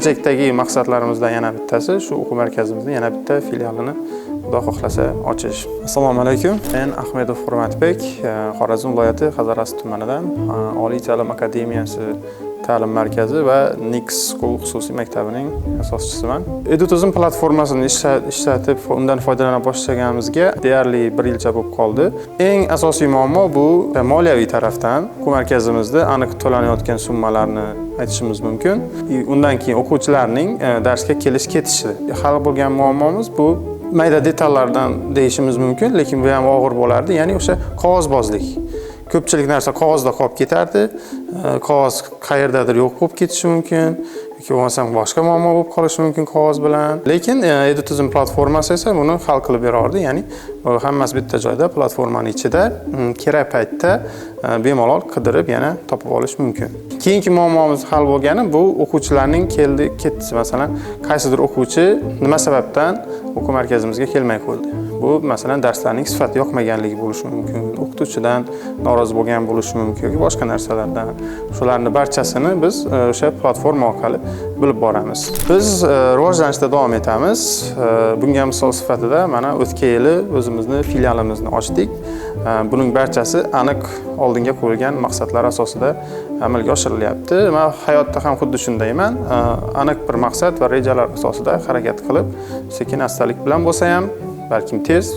kelajakdagi maqsadlarimizdan yana bittasi shu o'quv markazimizning yana bitta filialini Xudo xohlasa ochish. Assalomu alaykum. Men Ahmedov Hurmatbek, Xorazm viloyati Hazorasp tumanidan Oliy ta'lim akademiyasi ta'lim markazi va Nix School xususiy maktabining asoschisiman. EduTuzum platformasini ishlatib, undan foydalana boshlaganimizga deyarli 1 yilcha bo'lib qoldi. Eng asosiy muammo bu moliyaviy tarafdan. O'quv markazimizda aniq to'lanayotgan summalarni aytishimiz mumkin. Undan keyin o'quvchilarning darsga kelish-ketishi. Hal bo'lgan muammomiz bu mayda detallardan deyishimiz mumkin, lekin bu ham og'ir bo'lardi, ya'ni o'sha qog'ozbozlik. Ko'pchilik narsa qog'ozda qolib ketardi. Qog'oz qayerdadir yo'q bo'lib ketishi mumkin yoki bo'lmasam boshqa muammo bo'lib qolishi mumkin qog'oz bilan. Lekin EduTuzum platformasi esa buni hal qilib berardi. Ya'ni hammasi bitta joyda, platformaning ichida kerak paytda bemalol qidirib yana topib olish mumkin. Keyingi muammomiz hal bo'lgani bu o'quvchilarning ketdi. Masalan, qaysidir o'quvchi nima sababdan o'quv markazimizga kelmay qo'ydi. Bu masalan darslarning sifati yoqmaganligi bo'lishi mumkin, o'qituvchidan norozi bo'lgan bo'lishi mumkin yoki boshqa narsalardan. Shularni barchasini biz o'sha platforma orqali bilib boramiz. Biz rivojlanishda davom etamiz. Bunga misol sifatida mana o'tgan yili o'zimizni filialimizni ochdik. Buning barchasi aniq oldinga qo'yilgan maqsadlar asosida amalga oshirilyapti. Men hayotda ham xuddi shundayman. Aniq bir maqsad va rejalar asosida harakat qilib, sekin-astalik bilan bo'lsa ham balkim tez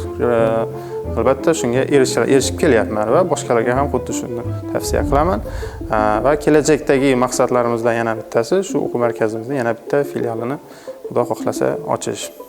albatta shunga erishib kelyapman va boshqalarga ham xuddi shuni tavsiya qilaman. Va kelajakdagi maqsadlarimizdan yana bittasi shu o'quv markazimizning yana bitta filialini Xudo xohlasa ochish.